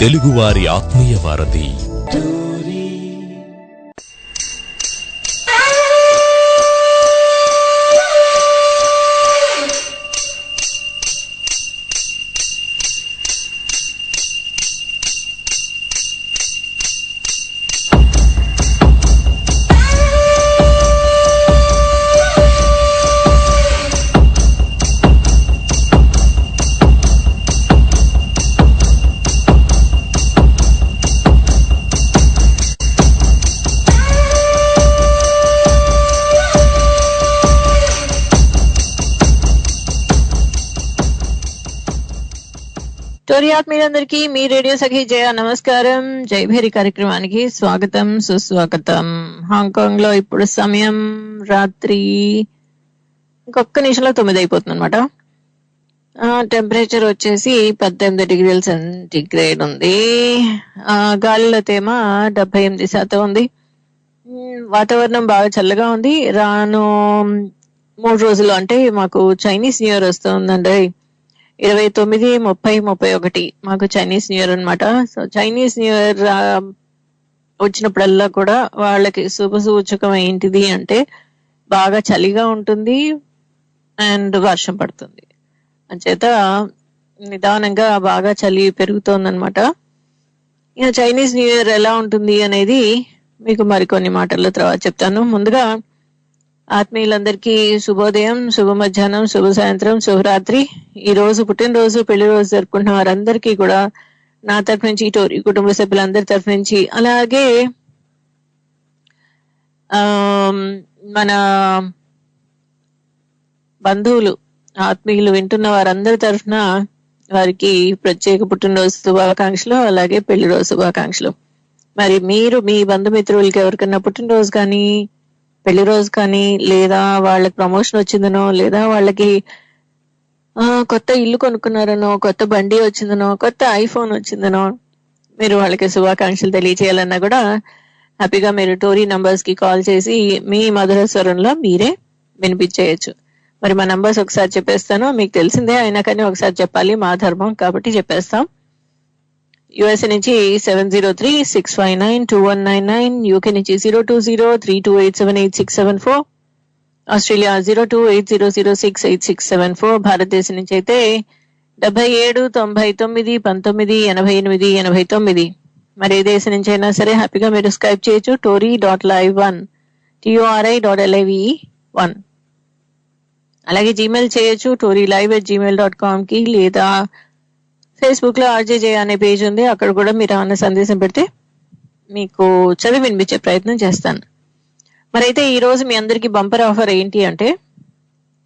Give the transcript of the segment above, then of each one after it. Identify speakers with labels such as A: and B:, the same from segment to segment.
A: తెలుగువారి ఆత్మీయ వారధి.
B: మీరందరికీ మీ రేడియో సఖి జయ నమస్కారం. జయభేరి కార్యక్రమానికి స్వాగతం సుస్వాగతం. హాంకాంగ్ లో ఇప్పుడు సమయం రాత్రి ఇంకొక నిమిషంలో 9 అయిపోతుంది అనమాట. టెంపరేచర్ వచ్చేసి 18 డిగ్రీల సెంటిగ్రేడ్ ఉంది. గాలిలో తేమ 78% ఉంది. వాతావరణం బాగా చల్లగా ఉంది. రాను 3 రోజులు అంటే మాకు చైనీస్ న్యూ ఇయర్ వస్తుందండి. 29, 30, 31 మాకు చైనీస్ న్యూ ఇయర్ అనమాట. సో చైనీస్ న్యూ ఇయర్ వచ్చినప్పుడల్లా కూడా వాళ్ళకి శుభ సూచకం ఏంటిది అంటే బాగా చలిగా ఉంటుంది అండ్ వర్షం పడుతుంది. అంచేత నిదానంగా బాగా చలి పెరుగుతోంది అనమాట. ఇక చైనీస్ న్యూ ఇయర్ ఎలా ఉంటుంది అనేది మీకు మరికొన్ని మాటల్లో తర్వాత చెప్తాను. ముందుగా ఆత్మీయులందరికీ శుభోదయం, శుభ మధ్యాహ్నం, శుభ సాయంత్రం, శుభరాత్రి. ఈ రోజు పుట్టినరోజు, పెళ్లి రోజు జరుపుకుంటున్న వారందరికీ కూడా నా తరఫు నుంచి, టోరీ కుటుంబ సభ్యులందరి తరఫు నుంచి, అలాగే మన బంధువులు, ఆత్మీయులు వింటున్న వారందరి తరఫున వారికి ప్రత్యేక పుట్టినరోజు శుభాకాంక్షలు, అలాగే పెళ్లి రోజు శుభాకాంక్షలు. మరి మీరు మీ బంధుమిత్రులకి ఎవరికన్నా పుట్టినరోజు కానీ, పెళ్లి రోజు కానీ, లేదా వాళ్ళకి ప్రమోషన్ వచ్చిందనో, లేదా వాళ్ళకి కొత్త ఇల్లు కొనుక్కున్నారనో, కొత్త బండి వచ్చిందనో, కొత్త ఐఫోన్ వచ్చిందనో మీరు వాళ్ళకి శుభాకాంక్షలు తెలియచేయాలన్నా కూడా హ్యాపీగా మీరు టోరీ నంబర్స్ కి కాల్ చేసి మీ మధుర స్వరంలో మీరే వినిపించేయచ్చు. మరి మా నంబర్స్ ఒకసారి చెప్పేస్తాను. మీకు తెలిసిందే అయినా కానీ ఒకసారి చెప్పాలి, మా ధర్మం కాబట్టి చెప్పేస్తాం. యుఎస్ఏ నుంచి 703-659-2199, యూకే నుంచి 020-328-78674, ఆస్ట్రేలియా 0280068674, భారతదేశం నుంచి అయితే 77-99-19-88-89. మరి ఏ దేశం నుంచి అయినా సరే హ్యాపీగా మీరు స్కైప్ చేయొచ్చు. tory.live1 TORI.live1. అలాగే జీమెయిల్ చేయొచ్చు torylive@gmail.com కి, లేదా ఫేస్బుక్ లో ఆర్జేజే అనే పేజ్ ఉంది, అక్కడ కూడా మీరు ఏమైనా సందేశం పెడితే మీకు చదివి వినిపించే ప్రయత్నం చేస్తాను. మరి అయితే ఈ రోజు మీ అందరికి బంపర్ ఆఫర్ ఏంటి అంటే,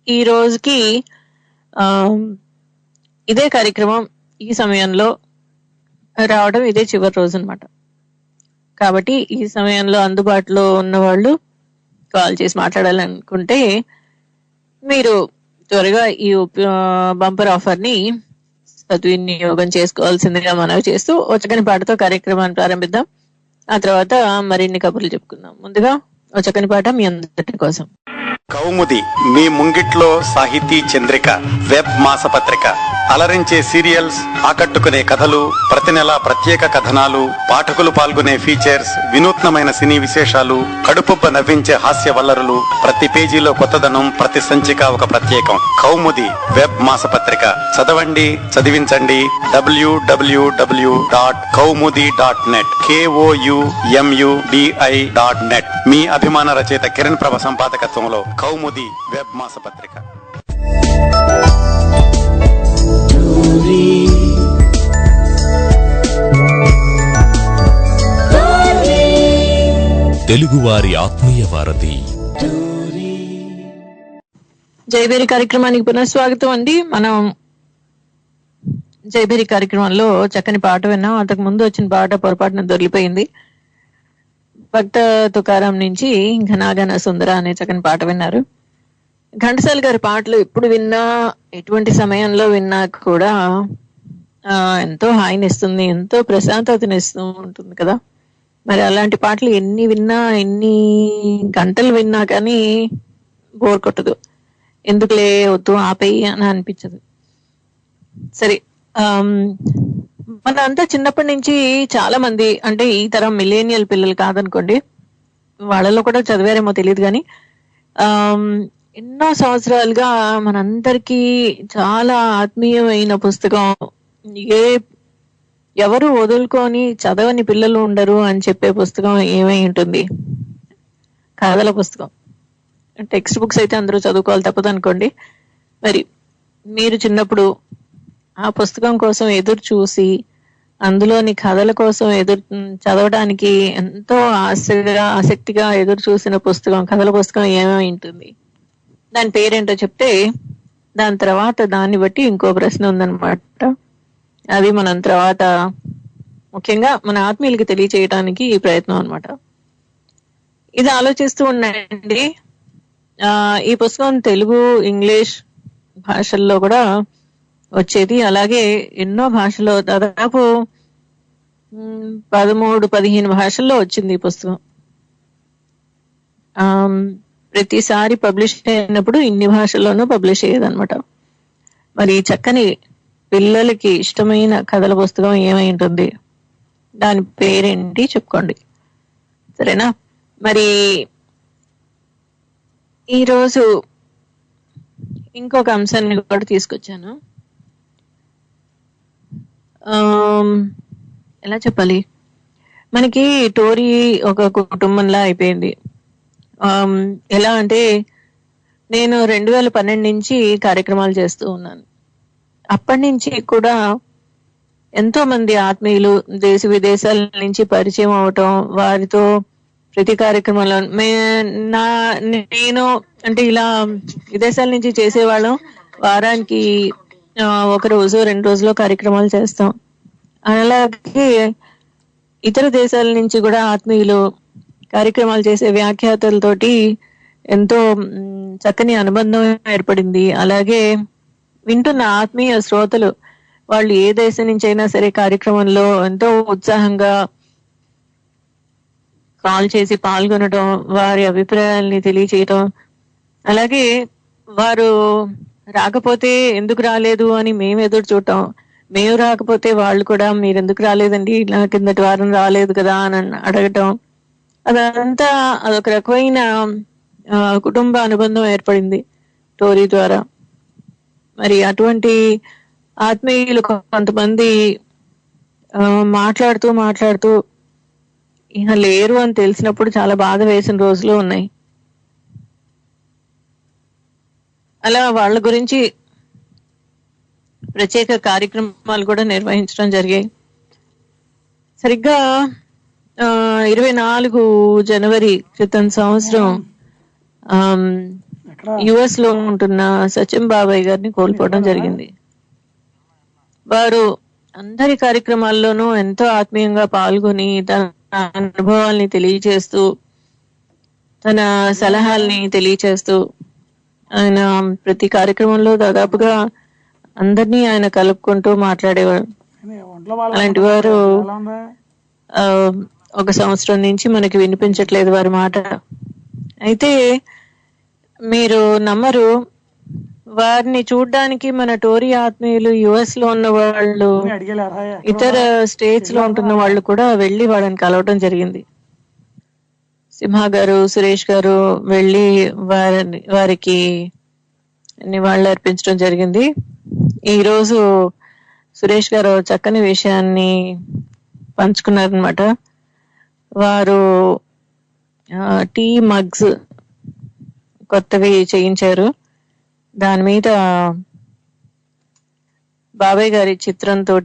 B: ఈ రోజుకి ఇదే కార్యక్రమం ఈ సమయంలో రావడం ఇదే చివరి రోజు అనమాట. కాబట్టి ఈ సమయంలో అందుబాటులో ఉన్న వాళ్ళు కాల్ చేసి మాట్లాడాలనుకుంటే మీరు త్వరగా ఈ బంపర్ ఆఫర్ ని సద్వినియోగం చేసుకోవాల్సిందిగా మనవి చేస్తూ చక్కని పాటతో కార్యక్రమాన్ని ప్రారంభిద్దాం. ఆ తర్వాత మరిన్ని కబుర్లు చెప్పుకుందాం. ముందుగా చక్కని పాట మీ అందరి కోసం.
C: కౌముది మీ ముంగిట్లో సాహితీ చంద్రిక, వెబ్ మాసపత్రిక, అలరించే సీరియల్స్, ఆకట్టుకునే కథలు, ప్రతి నెల ప్రత్యేక కథనాలు, పాఠకులు పాల్గొనే ఫీచర్స్, వినూత్నమైన సినీ విశేషాలు, కడుపుబ్బ నవ్వించే హాస్య వల్లరులు, ప్రతి పేజీలో కొత్తదనం, ప్రతి సంచిక ఒక ప్రత్యేకం. కౌముది వెబ్ మాసపత్రిక. చదవండి, చదివించండి. www.kaumudi.net KOUMUDI.net. మీ అభిమాన రచయిత కిరణ్ ప్రభ సంపాదకత్వంలో కౌముది వెబ్ మాసపత్రిక.
A: తెలుగువారి ఆత్మీయ వారధి.
B: జయభేరి కార్యక్రమానికి పునఃస్వాగతం అండి. మనం జయభేరి కార్యక్రమంలో చక్కని పాట విన్నాం. అంతకు ముందు వచ్చిన పాట పొరపాటున దొరికిపోయింది. భక్త తుకారాం నుంచి ఘనాఘన సుందర అనే చక్కని పాట విన్నారు. ఘంటసాల గారి పాటలు ఎప్పుడు విన్నా, ఎటువంటి సమయంలో విన్నా కూడా ఎంతో హాయినిస్తుంది, ఎంతో ప్రశాంతతనిస్తూ ఉంటుంది కదా. మరి అలాంటి పాటలు ఎన్ని విన్నా, ఎన్ని గంటలు విన్నా కానీ బోర్ కొట్టదు. ఎందుకులే వద్దు ఆపేయి అని అనిపించదు. సరే, మన అంతా చిన్నప్పటి నుంచి చాలా మంది, అంటే ఈ తరం మిలేనియల్ పిల్లలు కాదనుకోండి, వాళ్ళలో కూడా చదివారేమో తెలియదు కానీ ఎన్నో సంవత్సరాలుగా మనందరికీ చాలా ఆత్మీయమైన పుస్తకం, ఏ ఎవరు వదులుకొని చదవని పిల్లలు ఉండరు అని చెప్పే పుస్తకం ఏమై ఉంటుంది? కథల పుస్తకం. టెక్స్ట్ బుక్స్ అయితే అందరూ చదువుకోవాలి తప్పదు అనుకోండి, మరి మీరు చిన్నప్పుడు ఆ పుస్తకం కోసం ఎదురు చూసి అందులోని కథల కోసం చదవడానికి ఎంతో ఆసక్తిగా ఎదురు చూసిన పుస్తకం, కథల పుస్తకం ఏమై ఉంటుంది? దాని పేరేంటో చెప్తే దాని తర్వాత దాన్ని బట్టి ఇంకో ప్రశ్న ఉందన్నమాట. అది మనం తర్వాత ముఖ్యంగా మన ఆత్మీయులకి తెలియచేయడానికి ఈ ప్రయత్నం అనమాట. ఇది ఆలోచిస్తూ ఉండండి. ఈ పుస్తకం తెలుగు, ఇంగ్లీష్ భాషల్లో కూడా వచ్చేది. అలాగే ఎన్నో భాషలో, దాదాపు 13-15 భాషల్లో వచ్చింది ఈ పుస్తకం. ప్రతిసారి పబ్లిష్ అయినప్పుడు ఇన్ని భాషల్లోనూ పబ్లిష్ అయ్యేది అనమాట. మరి చక్కని పిల్లలకి ఇష్టమైన కథల పుస్తకం ఏమై ఉంటుంది? దాని పేరేంటి చెప్పుకోండి, సరేనా? మరి ఈరోజు ఇంకొక అంశాన్ని కూడా తీసుకొచ్చాను. ఎలా చెప్పాలి, మనకి టోరీ ఒక కుటుంబంలా అయిపోయింది. ఎలా అంటే, నేను 2012 నుంచి కార్యక్రమాలు చేస్తూ ఉన్నాను. అప్పటి నుంచి కూడా ఎంతో మంది ఆత్మీయులు దేశ విదేశాల నుంచి పరిచయం అవటం, వారితో ప్రతి కార్యక్రమంలో నేను అంటే ఇలా విదేశాల నుంచి చేసేవాళ్ళం. వారానికి 1 రోజు 2 రోజులో కార్యక్రమాలు చేస్తాం. అలాగే ఇతర దేశాల నుంచి కూడా ఆత్మీయులు కార్యక్రమాలు చేసే వ్యాఖ్యాతలతోటి ఎంతో చక్కని అనుబంధం ఏర్పడింది. అలాగే వింటున్న ఆత్మీయ శ్రోతలు, వాళ్ళు ఏ దేశం నుంచి అయినా సరే కార్యక్రమంలో ఎంతో ఉత్సాహంగా కాల్ చేసి పాల్గొనడం, వారి అభిప్రాయాల్ని తెలియచేయటం, అలాగే వారు రాకపోతే ఎందుకు రాలేదు అని మేము ఎదురు చూడటం, మేము రాకపోతే వాళ్ళు కూడా మీరు ఎందుకు రాలేదండి, నా కిందటి వారం రాలేదు కదా అని అడగటం, అదంతా అదొక రకమైన కుటుంబ అనుబంధం ఏర్పడింది టోరీ ద్వారా. మరి అటువంటి ఆత్మీయులు కొంతమంది మాట్లాడుతూ ఇక లేరు అని తెలిసినప్పుడు చాలా బాధ వేసిన రోజులు ఉన్నాయి. అలా వాళ్ళ గురించి ప్రత్యేక కార్యక్రమాలు కూడా నిర్వహించడం జరిగాయి. సరిగ్గా 24 జనవరి క్రితం సంవత్సరం యుఎస్ లో ఉంటున్న సత్యం బాబాయ్ గారిని కోల్పోవడం జరిగింది. వారు అందరి కార్యక్రమాల్లోనూ ఎంతో ఆత్మీయంగా పాల్గొని తన అనుభవాల్ని తెలియచేస్తూ, తన సలహాల్ని తెలియచేస్తూ, ఆయన ప్రతి కార్యక్రమంలో దాదాపుగా అందరినీ ఆయన కలుపుకుంటూ మాట్లాడేవారు. అలాంటి వారు 1 సంవత్సరం నుంచి మనకి వినిపించట్లేదు వారి మాట. అయితే మీరు నమ్మరు, వారిని చూడ్డానికి మన టోరీ ఆత్మీయులు, యుఎస్ లో ఉన్న వాళ్ళు, ఇతర స్టేట్స్ లో ఉంటున్న వాళ్ళు కూడా వెళ్లి వాళ్ళని కలవటం జరిగింది. సింహ గారు, సురేష్ గారు వెళ్లి వారికి నివాళులు అర్పించడం జరిగింది. ఈ రోజు సురేష్ గారు చక్కని విషయాన్ని పంచుకున్నారనమాట. వారు టీ మగ్స్ కొత్తవి చేయించారు. దాని మీద బాబాయ్ గారి చిత్రంతో,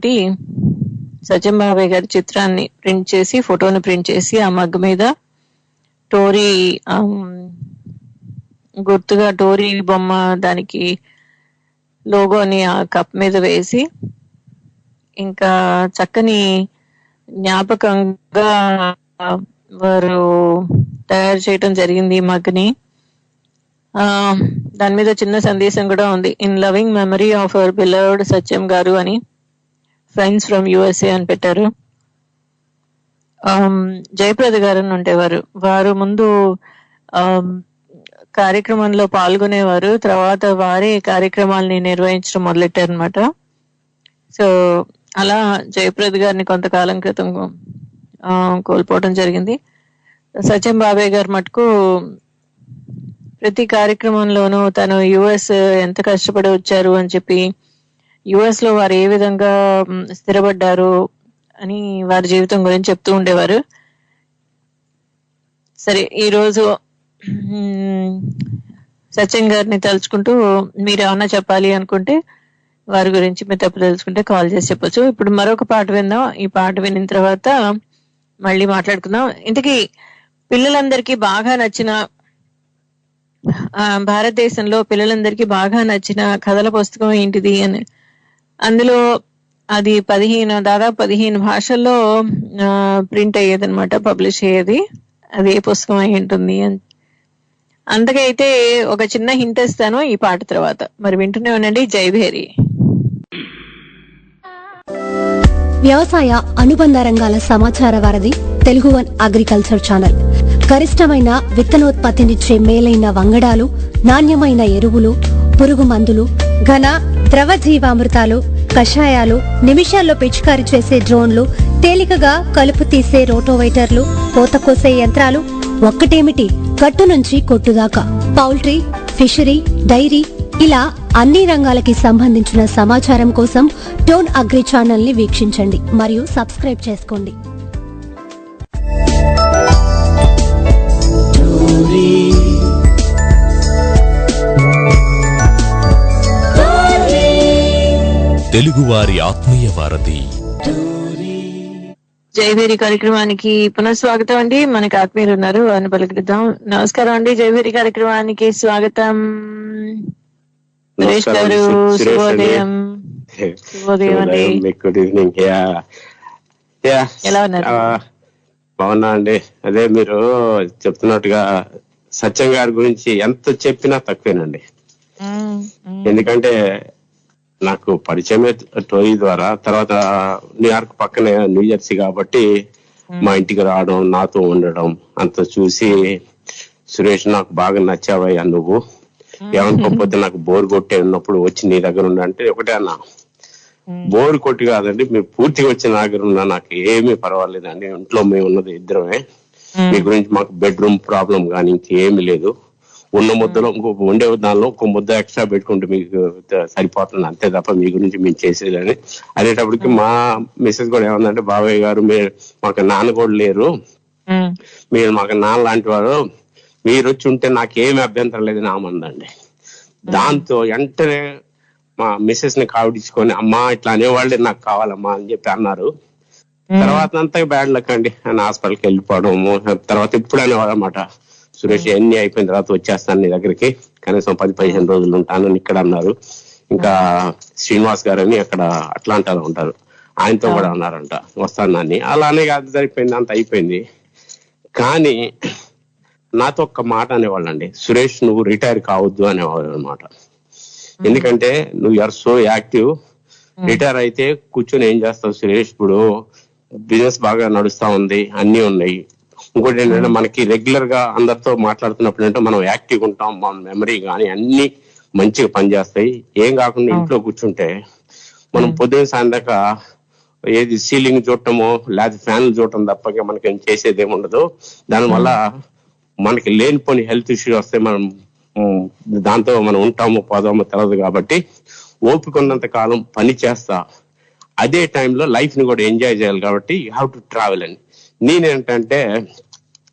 B: సత్యం బాబాయ్ గారి చిత్రాన్ని ప్రింట్ చేసి, ఫోటోని ప్రింట్ చేసి ఆ మగ్ మీద టోరీ గుర్తుగా టోరీ బొమ్మ, దానికి లోగోని ఆ కప్ మీద వేసి, ఇంకా చక్కని జ్ఞాపకంగా వారు తయారు చేయటం జరిగింది ఈ మగ్ని. దాని మీద చిన్న సందేశం కూడా ఉంది, in loving memory of our beloved Satyam garu అని, ఫ్రెండ్స్ ఫ్రమ్ యుఎస్ఏ అని పెట్టారు. జయప్రద గారు అని ఉండేవారు. వారు ముందు కార్యక్రమంలో పాల్గొనేవారు, తర్వాత వారే కార్యక్రమాలని నిర్వహించడం మొదలెట్టారనమాట. సో అలా జయప్రద్ గారిని కొంతకాలం క్రితం కోల్పోవడం జరిగింది. సత్యం బాబాయ్ గారు మటుకు ప్రతి కార్యక్రమంలోనూ తను యుఎస్ ఎంత కష్టపడి వచ్చారు అని చెప్పి, యుఎస్ లో వారు ఏ విధంగా స్థిరపడ్డారు అని వారి జీవితం గురించి చెప్తూ ఉండేవారు. సరే, ఈరోజు సత్యం గారిని తలుచుకుంటూ మీరు ఏమన్నా చెప్పాలి అనుకుంటే, వారి గురించి మీరు తప్పు తెలుసుకుంటే కాల్ చేసి చెప్పొచ్చు. ఇప్పుడు మరొక పాట విందాం. ఈ పాట విన్న తర్వాత మళ్ళీ మాట్లాడుకుందాం. ఇంతకీ పిల్లలందరికీ బాగా నచ్చిన, భారతదేశంలో పిల్లలందరికీ బాగా నచ్చిన కథల పుస్తకం ఏంటిది అని, అందులో అది దాదాపు 15 భాషల్లో ప్రింట్ అయ్యేది అనమాట, పబ్లిష్ అయ్యేది. అది ఏ పుస్తకం అయి ఉంటుంది అని. అందుకైతే ఒక చిన్న హింట్ ఇస్తాను ఈ పాట తర్వాత. మరి వింటూనే ఉండండి. జైభేరి.
D: వ్యవసాయ అనుబంధ రంగాల సమాచార వారధి తెలుగు వన్ అగ్రికల్చర్ ఛానల్. గరిష్టమైన విత్తనోత్పత్తినిచ్చే మేలైన వంగడాలు, నాణ్యమైన ఎరువులు, పురుగు మందులు, ఘన ద్రవ జీవామృతాలు, కషాయాలు, నిమిషాల్లో పిచికారీ చేసే డ్రోన్లు, తేలికగా కలుపు తీసే రోటోవైటర్లు, కోత కోసే యంత్రాలు, ఒక్కటేమిటి గట్టు నుంచి కొట్టుదాకా పౌల్ట్రీ, ఫిషరీ, డైరీ ఇలా అన్ని రంగాలకి సంబంధించిన సమాచారం కోసం టోన్ అగ్రి ఛానల్ ని వీక్షించండి మరియు సబ్స్క్రైబ్ చేసుకోండి.
A: తెలుగువారి ఆత్మీయ వారధి
B: జైభేరి కార్యక్రమానికి పునఃస్వాగతం అండి. మనకి ఆత్మీయులు ఉన్నారు, అని పలకరిద్దాం. నమస్కారం అండి, జైభేరి కార్యక్రమానికి స్వాగతం. సురేష్ గారు, శుభోదయం. శుభోదయం అండి.
E: Good evening.
B: ఎలా ఉన్నారు?
E: బాగున్నా అండి. అదే మీరు చెప్తున్నట్టుగా సత్యం గారి గురించి ఎంత చెప్పినా తక్కువేనండి. ఎందుకంటే నాకు పరిచయమే టోరీ ద్వారా, తర్వాత న్యూయార్క్ పక్కనే న్యూజెర్సీ కాబట్టి మా ఇంటికి రావడం, నాతో ఉండడం అంత చూసి, సురేష్ నాకు బాగా నచ్చావయ్యా నువ్వు, ఏమనుకోకపోతే నాకు బోర్ కొట్టే ఉన్నప్పుడు వచ్చి నీ దగ్గర ఉన్నా అంటే ఒకటే అన్నా, బోర్ కొట్టి కాదండి, మీరు పూర్తిగా వచ్చి నా దగ్గర ఉన్నా నాకు ఏమీ పర్వాలేదండి. ఇంట్లో మేము ఉన్నది ఇద్దరమే, మీ గురించి మాకు బెడ్రూమ్ ప్రాబ్లం కానీ ఇంకేమీ లేదు. ఉన్న ముద్దలో ఇంకొక వండే దానిలో ఒక ముద్ద ఎక్స్ట్రా పెట్టుకుంటే మీకు సరిపోతుంది, అంతే తప్ప మీ గురించి మేము చేసేదని. అనేటప్పటికి మా మిస్సెస్ కూడా ఏమందంటే, బాబాయ్ గారు మీరు మాకు నాన్న కూడా లేరు, మీరు మాకు నాన్న లాంటి వారు, మీరు వచ్చి ఉంటే నాకేమి అభ్యంతరం లేదు నామందండి. దాంతో వెంటనే మా మిస్సెస్ ని కావిడించుకొని, అమ్మా ఇట్లా అనేవాళ్ళే నాకు కావాలమ్మా అని చెప్పి అన్నారు. తర్వాత అంతా బ్యాడ్ లక్ అండి, ఆయన హాస్పిటల్కి వెళ్ళిపోవడము. తర్వాత ఇప్పుడు అనేవాడు అనమాట, సురేష్ ఎన్ని అయిపోయిన తర్వాత వచ్చేస్తాను నీ దగ్గరికి, కనీసం 10-15 రోజులు ఉంటాను ఇక్కడ అన్నారు. ఇంకా శ్రీనివాస్ గారు అని అక్కడ అట్లాంటాలో ఉంటారు, ఆయనతో కూడా అన్నారంట వస్తాను అని. అలానే అది సరిపోయింది, అంత అయిపోయింది. కానీ నాతో ఒక్క మాట అనేవాళ్ళండి, సురేష్ నువ్వు రిటైర్ కావద్దు అనేవాళ్ళు అనమాట. ఎందుకంటే నువ్వు ఆర్ సో యాక్టివ్, రిటైర్ అయితే కూర్చొని ఏం చేస్తావు సురేష్, ఇప్పుడు బిజినెస్ బాగా నడుస్తా ఉంది, అన్ని ఉన్నాయి. ఇంకోటి ఏంటంటే మనకి రెగ్యులర్ గా అందరితో మాట్లాడుతున్నప్పుడు ఏంటంటే మనం యాక్టివ్ ఉంటాం, మన మెమరీ కానీ అన్ని మంచిగా పనిచేస్తాయి. ఏం కాకుండా ఇంట్లో కూర్చుంటే మనం పొద్దున్న సాయంత్రక ఏది సీలింగ్ చూడటమో లేకపోతే ఫ్యాన్లు చూడటం తప్ప మనకి చేసేది ఏమి ఉండదు. దానివల్ల మనకి లేనిపోని హెల్త్ ఇష్యూ వస్తే మనం దాంతో మనం ఉంటామో పోదామో తెలియదు. కాబట్టి ఓపిక ఉన్నంత కాలం పని చేస్తా, అదే టైంలో లైఫ్ ని కూడా ఎంజాయ్ చేయాలి. కాబట్టి యూ హ్యావ్ టు ట్రావెల్ అని. నేనేంటంటే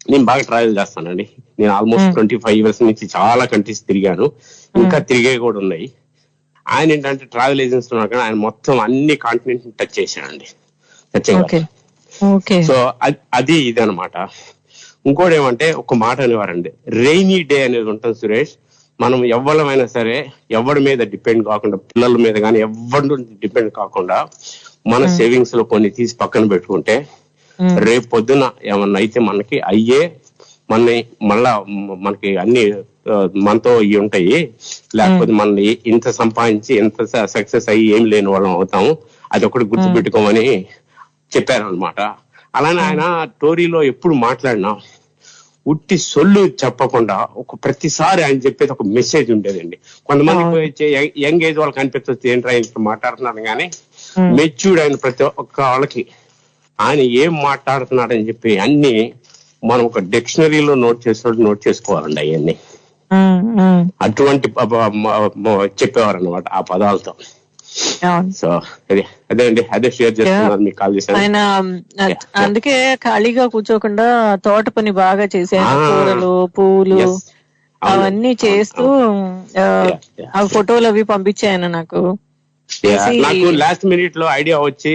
E: నేను బాగా ట్రావెల్ చేస్తానండి. నేను ఆల్మోస్ట్ 25 years నుంచి చాలా కంట్రీస్ తిరిగాను, ఇంకా తిరిగే కూడా ఉన్నాయి. ఆయన ఏంటంటే ట్రావెల్ ఏజెన్సీ ఉన్నారు కానీ ఆయన మొత్తం అన్ని కాంటినెంట్ టచ్ చేశాడండి. సో అది ఇది అనమాట. ఇంకోటి ఏమంటే ఒక మాట అనేవారండి, రెయినీ డే అనేది ఉంటుంది సురేష్. మనం ఎవరమైనా సరే ఎవరి మీద డిపెండ్ కాకుండా, పిల్లల మీద కానీ ఎవరి డిపెండ్ కాకుండా మన సేవింగ్స్ లో కొన్ని తీసి పక్కన పెట్టుకుంటే రేపు పొద్దున ఏమన్నా అయితే మనకి అయ్యే మళ్ళా మనకి అన్ని మనతో ఇవి ఉంటాయి. లేకపోతే మనల్ని ఇంత సంపాదించి ఇంత సక్సెస్ అయ్యి ఏం లేని వాళ్ళం అవుతాము, అది ఒకటి గుర్తు పెట్టుకోమని చెప్పారనమాట. అలానే ఆయన టోరీలో ఎప్పుడు మాట్లాడినా ఉట్టి సొల్లు చెప్పకుండా ప్రతిసారి ఆయన చెప్పేది ఒక మెసేజ్ ఉండేదండి. కొంతమంది యంగ్ ఏజ్ వాళ్ళకి అనిపిస్తుంది ఏంట్రా ఇంట్లో మాట్లాడుతున్నారు, కానీ మెచ్యూర్డ్ అయిన ప్రతి ఒక్క వాళ్ళకి ఆయన ఏం మాట్లాడుతున్నాడని చెప్పి అన్ని మనం ఒక డిక్షనరీలో నోట్ చేసుకోవాలండి అవన్నీ. అటువంటి చెప్పేవారు అనమాట ఆ పదాలతో. సో అదే అండి, అదే షేర్ చేస్తున్నాను, మీకు కాల్ చేశాను.
B: ఆయన అందుకే ఖాళీగా కూర్చోకుండా తోట పని బాగా చేశారు, కూరలు పూలు అవన్నీ చేస్తూ ఆ ఫోటోలు అవి పంపించాయన నాకు.
E: నాకు లాస్ట్ మినిట్ లో ఐడియా వచ్చి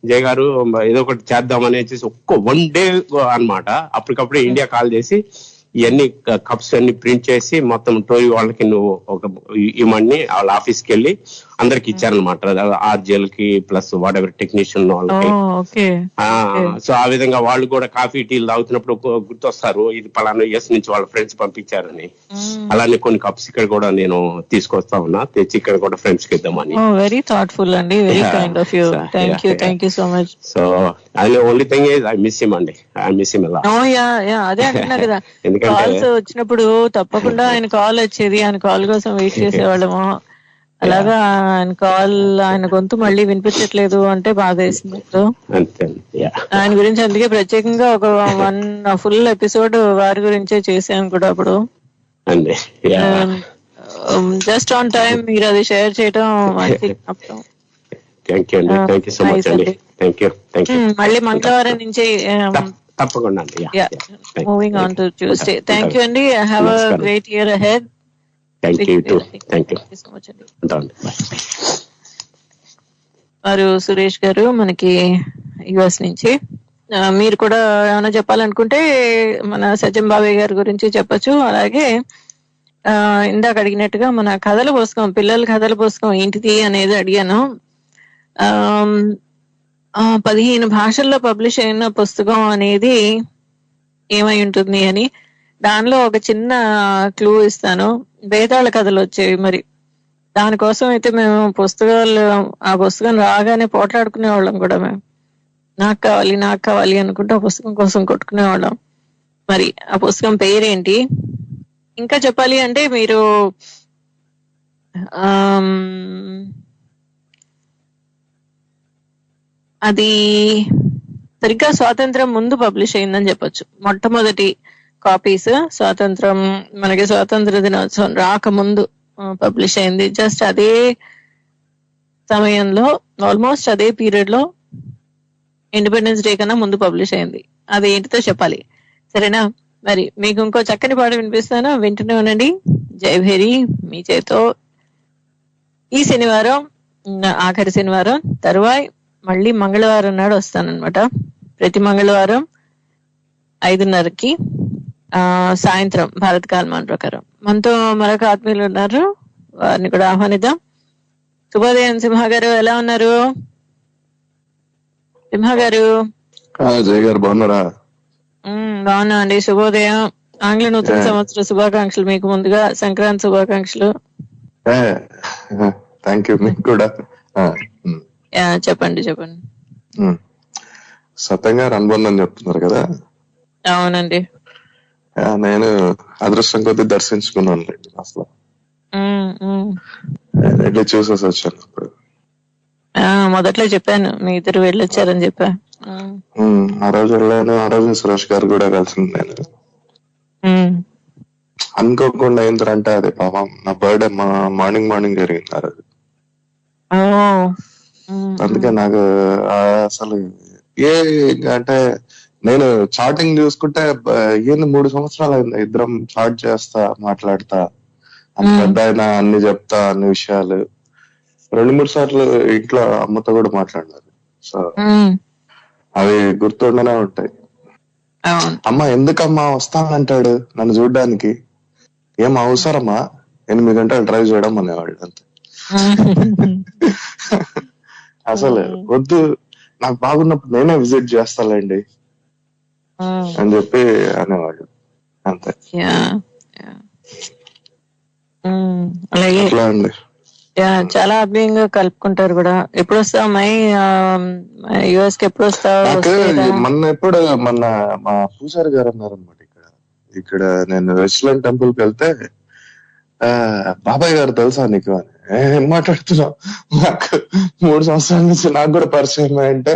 E: జయ గారు ఏదో ఒకటి చేద్దామని ఒక్క 1 డే అన్నమాట, అప్పటికప్పుడే ఇండియా కాల్ చేసి ఇవన్నీ కప్స్ అన్ని ప్రింట్ చేసి మొత్తం టోరీ వాళ్ళకి నువ్వు ఒక ఇవన్నీ వాళ్ళ ఆఫీస్కి వెళ్ళి అందరికి ఇచ్చారనమాట, ఆర్జేల్ కి ప్లస్ వాట్ ఎవర్ టెక్నీషియన్ వాళ్ళకి. సో ఆ విధంగా వాళ్ళు కూడా కాఫీ టీలు తాగుతున్నప్పుడు గుర్తొస్తారు, ఇది పలానా యూఎస్ నుంచి వాళ్ళ ఫ్రెండ్స్ పంపించారని. అలానే కొన్ని కప్స్ ఇక్కడ కూడా నేను తీసుకొస్తా ఉన్నా, తెచ్చి ఇక్కడ కూడా ఫ్రెండ్స్ కి ఇద్దామని.
B: వెరీ థాట్ఫుల్ అండి, very kind of you. Thank you so much.
E: So అది only thing is I miss him అండి, ఐ మిస్ హిమ్ ఎలా.
B: అదే అంటున్నా కదా, కాల్స్ వచ్చినప్పుడు తప్పకుండా ఆయన కాల్ వచ్చేది, ఆయన కాల్ కోసం వెయిట్ చేసేవాళ్ళము. అలాగా ఆయన గొంతు మళ్ళీ వినిపించట్లేదు అంటే బాధ వేసింది. ఆయన గురించి అందుకే ప్రత్యేకంగా ఒక 1 ఫుల్ ఎపిసోడ్ వారి గురించే చేసాం కూడా అప్పుడు. జస్ట్ ఆన్ టైం మీరు అది షేర్ చేయడం మళ్ళీ మంగళవారం నుంచి
E: తప్పకుండా.
B: Moving on to Tuesday. Thank you అండి. Have a great year ahead. వారు సురేష్ గారు మనకి యుఎస్ నుంచి. మీరు కూడా ఏమైనా చెప్పాలనుకుంటే మన సత్యం బాబయ్య గారి గురించి చెప్పచ్చు. అలాగే ఇందాక అడిగినట్టుగా మన కథల పుస్తకం, పిల్లల కథల పుస్తకం ఏంటిది అనేది అడిగాను. 15 భాషల్లో పబ్లిష్ అయిన పుస్తకం అనేది ఏమై ఉంటుంది అని. దానిలో ఒక చిన్న క్లూ ఇస్తాను, బేతాళ కథలు వచ్చేవి. మరి దానికోసం అయితే మేము ఆ పుస్తకం రాగానే పోట్లాడుకునే వాళ్ళం కూడా. మేము నాకు కావాలి అనుకుంటే ఆ పుస్తకం కోసం కొట్టుకునేవాళ్ళం. మరి ఆ పుస్తకం పేరేంటి? ఇంకా చెప్పాలి అంటే మీరు అది సరిగ్గా స్వాతంత్రం ముందు పబ్లిష్ అయిందని చెప్పొచ్చు. మొట్టమొదటి కాపీస్ మనకి స్వాతంత్ర దినోత్సవం రాకముందు పబ్లిష్ అయింది. జస్ట్ అదే సమయంలో, ఆల్మోస్ట్ అదే పీరియడ్ లో ఇండిపెండెన్స్ డే కన్నా ముందు పబ్లిష్ అయింది. అది ఏంటితో చెప్పాలి, సరేనా? మరి మీకు ఇంకో చక్కని పాట వినిపిస్తాను, వింటూనే ఉండండి. జయభేరి మీ చేతో ఈ శనివారం, ఆఖరి శనివారం తరువాయి మళ్ళీ మంగళవారం నాడు వస్తానన్నమాట. ప్రతి మంగళవారం 5:30కి సాయంత్రం భారత కాలమాన ప్రకారం. మనతో మరొక ఆత్మీయులు ఉన్నారు, వారిని కూడా ఆహ్వానిద్దాం. శుభోదయం సింహ గారు, ఎలా ఉన్నారు? సింహ గారు.
F: జయ గారు బాగున్నారా?
B: బాగున్నా అండి. శుభోదయం. ఆంగ్ల నూతన సంవత్సర శుభాకాంక్షలు మీకు. ముందుగా సంక్రాంతి శుభాకాంక్షలు.
F: Thank you. మీకు కూడా.
B: చెప్పండి.
F: సత్యం గారు అనుబంధం చెప్తున్నారు కదా?
B: అవునండి.
F: నేను అదృష్టం కొద్ది దర్శించుకున్నాను అసలు, వెళ్ళి చూసేసి వచ్చాను. ఇప్పుడు
B: మొదట్లో చెప్పాను మీ ఇద్దరు వెళ్ళొచ్చారని చెప్పా.
F: ఆ రోజు వెళ్ళాను. ఆ రోజు సురేష్ గారు కూడా కలిసి నేను అనుకోకుండా ఏంటంటే అది పాపం నా బర్త్డే మార్నింగ్ జరిగింది ఆ రోజు. అందుకే నాకు అసలు అంటే నేను చాటింగ్ చూసుకుంటే ఈయన 3 సంవత్సరాలు అయింది, ఇద్దరం చాట్ చేస్తా మాట్లాడతా, అంత పెద్ద ఆయన అన్ని చెప్తా, అన్ని విషయాలు. 2-3 సార్లు ఇంట్లో అమ్మతో కూడా మాట్లాడినారు. సో అవి గుర్తుండనే ఉంటాయి. అమ్మ ఎందుకమ్మా వస్తానంటాడు నన్ను చూడ్డానికి, ఏం అవసరమా 8 గంటలు డ్రైవ్ చేయడం అనేవాడు అంతే. అసలు వద్దు, నాకు బాగున్నప్పుడు నేనే విజిట్ చేస్తాలేండి అని చెప్పి అనేవాడు అంతే.
B: అలాగే చాలా ఆత్మీయంగా కలుపుకుంటారు కూడా. ఎప్పుడు వస్తావు అమ్మాయి యుఎస్ కి? ఎప్పుడు వస్తావు?
F: మొన్న మా పూజారి గారు అన్నారు అనమాట, ఇక్కడ నేను వెస్ట్లైన్ టెంపుల్ కి వెళ్తే బాబాయ్ గారు తెలుసా నీకు అని. ఏం మాట్లాడుతున్నావు, నాకు 3 సంవత్సరాల నుంచి నాకు కూడా పరిచయం అంటే,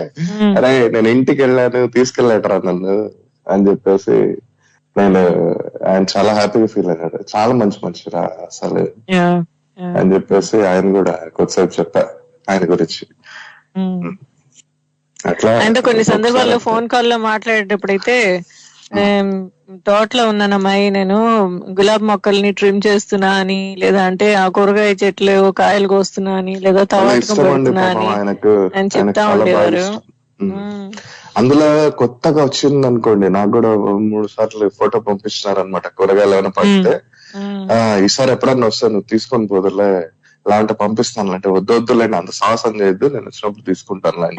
F: అరే నేను ఇంటికి వెళ్ళాను తీసుకెళ్ళాటరా నన్ను అని చెప్పేసి నేను ఆయన చాలా హ్యాపీగా ఫీల్ అయ్యాడు. చాలా మంచి మనిషిరా అసలు అని చెప్పేసి ఆయన కూడా కొద్దిసేపు చెప్పా ఆయన గురించి. అట్లా
B: అంటే కొన్ని సందర్భాల్లో ఫోన్ కాల్ లో మాట్లాడేటప్పుడైతే, తోటలో ఉన్నానమ్మాయి, నేను గులాబీ మొక్కల్ని ట్రిమ్ చేస్తున్నా అని, లేదా అంటే ఆ కూరగాయ చెట్లు కాయలు కోస్తున్నా అని, లేదా తవాటకం పెడుతున్నా అని చెప్తా ఉండేవారు.
F: అందులో కొత్తగా వచ్చింది అనుకోండి, నాకు కూడా 3 సార్లు ఫోటో పంపిస్తున్నారు అనమాట. కూరగాయలు ఏమైనా పడితే ఈసారి ఎప్పుడన్నా వస్తే నువ్వు తీసుకొని పోదులే, ఇలా అంటే పంపిస్తాను అంటే, వద్దులేండి అంత సాహసం చేయొద్దు, నేను వచ్చినప్పుడు తీసుకుంటాను.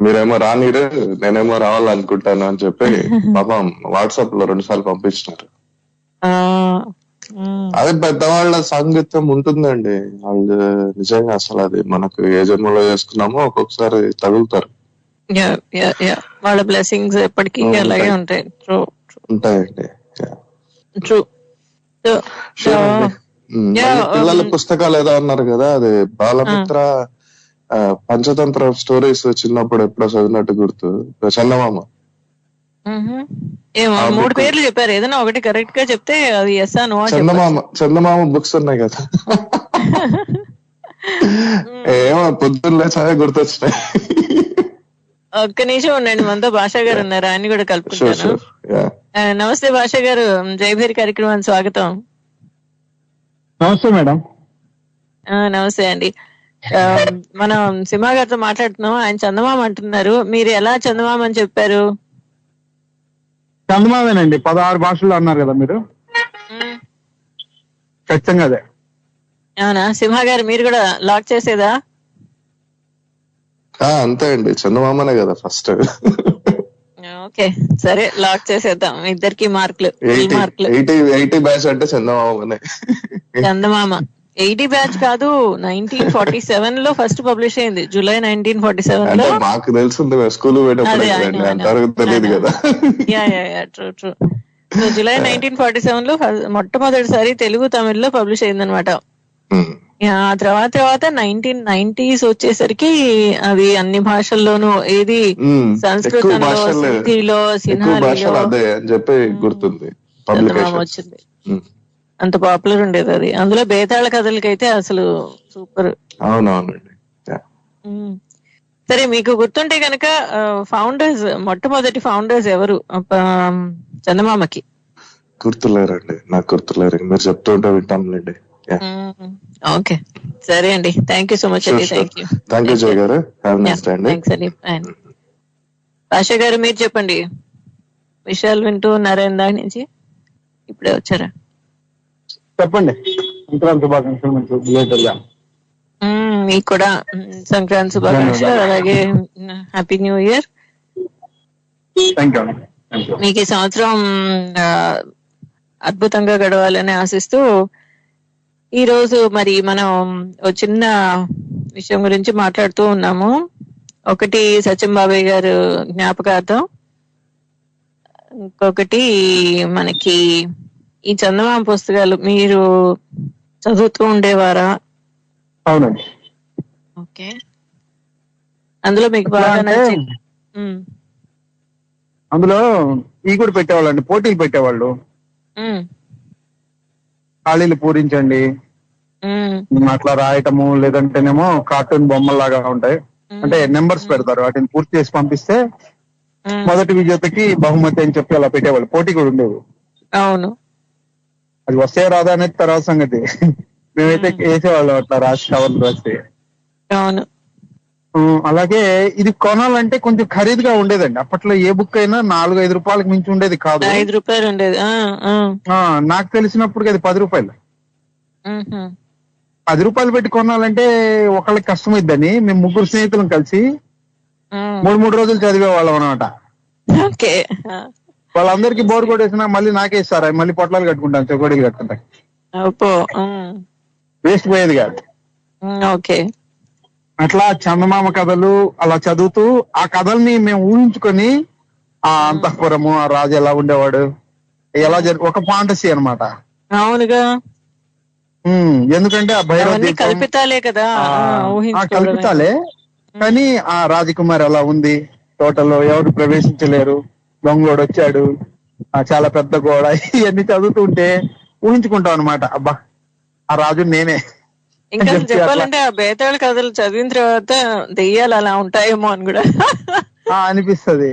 F: మీరేమో రానిరు, నేనేమో రావాలనుకుంటాను అని చెప్పి పాపం వాట్సాప్ లో 2 సార్లు పంపించినారు. అది పెద్దవాళ్ళ సాంగత్యం ఉంటుందండి. వాళ్ళు నిజంగా అసలు అది మనకు ఏ జన్మలో చేసుకున్నామో ఒక్కొక్కసారి తగులుతారు.
B: వాళ్ళ బ్లెస్సింగ్స్ ఎప్పటికీ అలాగే ఉంటాయి.
F: ఉంటాయండి. పిల్లల పుస్తకాలు ఏదో అన్నారు కదా, అది బాలమిత్ర పంచతంత్ర స్టోరీస్ చిన్నప్పుడు ఎప్పుడో చదివినట్టు గుర్తు. చందమామ
B: 3 పేర్లు చెప్పారు, ఏదైనా ఒకటి కరెక్ట్ గా చెప్తే అది ఎస్ నో.
F: చందమామ బుక్స్ ఉన్నాయి కదా, ఏమో పొద్దున్న చదివి గుర్తొచ్చినాయి.
B: ఒక్క నిమిషం ఉండండి, మనతో భాషా గారు ఉన్నారు, ఆయన కూడా కలుపుకుంటాను. నమస్తే భాషా గారు, జైభేరి కార్యక్రమానికి స్వాగతం.
G: నమస్తే మేడం.
B: నమస్తే అండి. మనం సింహ గారితో మాట్లాడుతున్నాం, ఆయన చందమామ అంటున్నారు, మీరు ఎలా చందమామ అని చెప్పారు?
G: చందమామేనండి, 16 భాషల్లో అన్నారు కదా మీరు, ఖచ్చితంగా అదే.
B: అవునా సింహ గారు, మీరు కూడా లాక్ చేసేదా?
F: అంతే అండి, చందమామనే కదా ఫస్ట్.
B: ఓకే సరే, లాక్ చేసేద్దాం. ఇద్దరికి మార్కులు.
F: 80 బ్యాచ్ అంటే చందమామనే.
B: చందమామ 80 బ్యాచ్ కాదు, 1947 లో ఫస్ట్ పబ్లిష్ అయింది, జూలై 1947 లో.
F: మాకు తెలుసుంది, స్కూల్ తెలియదు కదా.
B: ట్రూ. సో జూలై 1947 లో మొట్టమొదటిసారి తెలుగు తమిళ్లో పబ్లిష్ అయింది అనమాట. ఆ తర్వాత 1990s వచ్చేసరికి అది అన్ని భాషల్లోనూ, ఏది సంస్కృతంలో, హిందీలో, సిన్హాలీలో
F: గుర్తుంది
B: వచ్చింది. అంత పాపులర్ ఉండేది అది. అందులో బేతాళ కథలకైతే అసలు సూపర్.
F: అవునవునండి.
B: సరే, మీకు గుర్తుంటే కనుక మొట్టమొదటి ఫౌండర్స్ ఎవరు చందమామకి?
F: గుర్తులేరండి, నాకు గుర్తులేరు, మీరు చెప్తుంటే వింటాంలేండి.
B: ఓకే సరే అండి, థ్యాంక్ యూ సో మచ్ అండి.
F: థ్యాంక్ యూ జయ గారు.
B: భాషా గారు, మీరు చెప్పండి, విషయాలు వింటూ ఉన్నారా ఇందాక నుంచి? ఇప్పుడే వచ్చారా?
G: చెప్పండి. సంక్రాంతి శుభాకాంక్షలు.
B: మీకు కూడా సంక్రాంతి శుభాకాంక్షలు, అలాగే హ్యాపీ న్యూ ఇయర్. మీకు ఈ సంవత్సరం అద్భుతంగా గడవాలని ఆశిస్తూ, ఈ రోజు మరి మనం ఒక చిన్న విషయం గురించి మాట్లాడుతూ ఉన్నాము. ఒకటి సత్యం బాబాయ్ గారు జ్ఞాపకార్థం, ఇంకొకటి మనకి ఈ చందమామ పుస్తకాలు మీరు చదువుతూ ఉండేవారా?
G: అవునండి.
B: ఓకే, అందులో మీకు బాగా నచ్చింది?
G: అందులో ఈ కూడా పెట్టేవాళ్ళండి, పోటీలు పెట్టేవాళ్ళు. ఖాళీలు పూరించండి, అట్లా రాయటము, లేదంటేనేమో కార్టూన్ బొమ్మల్లాగా ఉంటాయి, అంటే నెంబర్స్ పెడతారు, వాటిని పూర్తి చేసి పంపిస్తే మొదటి విజేతకి బహుమతి అని చెప్పి అలా పెట్టేవాళ్ళు. పోటీ కూడా ఉండేది.
B: అవును,
G: అది వస్తే రాదా అనేది తర్వాత సంగతి. మేమైతే వేసేవాళ్ళం అట్లా రాసి కవర్లు రాస్తే.
B: అవును.
G: అలాగే ఇది కొనాలంటే కొంచెం ఖరీదుగా ఉండేదండి అప్పట్లో. ఏ బుక్ అయినా 4-5 రూపాయలకు మించి ఉండేది కాదు.
B: 5 రూపాయలు ఉండేది.
G: నాకు తెలిసినప్పుడు అది 10 రూపాయలు. 10 రూపాయలు పెట్టి కొనాలంటే ఒకళ్ళకి కష్టమైద్దని మేము 3 స్నేహితులం కలిసి 3 రోజులు చదివేవాళ్ళం అనమాట. వాళ్ళందరికీ బోర్ కొట్టేసినా మళ్ళీ నాకే ఇస్తారు, మళ్ళీ పొట్లాలు కట్టుకుంటాను, చెకోడీలు కట్టుకుంటా, వేస్ట్ పోయేది కాదు.
B: ఓకే,
G: అట్లా చందమామ కథలు అలా చదువుతూ ఆ కథల్ని మేము ఊహించుకొని, ఆ అంతఃపురము, ఆ రాజు ఎలా ఉండేవాడు, ఎలా ఒక ఫాంటసీ అన్నమాట.
B: అవునుగా.
G: ఎందుకంటే ఆ భైరవ దీపం
B: కల్పితాలే కదా,
G: కల్పితాలే. కానీ ఆ రాజకుమారి అలా ఉంది, తోటలో ఎవరు ప్రవేశించలేరు, దొంగోడు వచ్చాడు, చాలా పెద్ద గోడ, ఇవన్నీ చదువుతుంటే ఊహించుకుంటాం అనమాట. అబ్బా ఆ రాజు నేనే.
B: ఇంకా చెప్పాలంటే ఆ బేతాళ కథలు చదివిన తర్వాత దెయ్యాలు అలా ఉంటాయేమో అని కూడా అనిపించేది.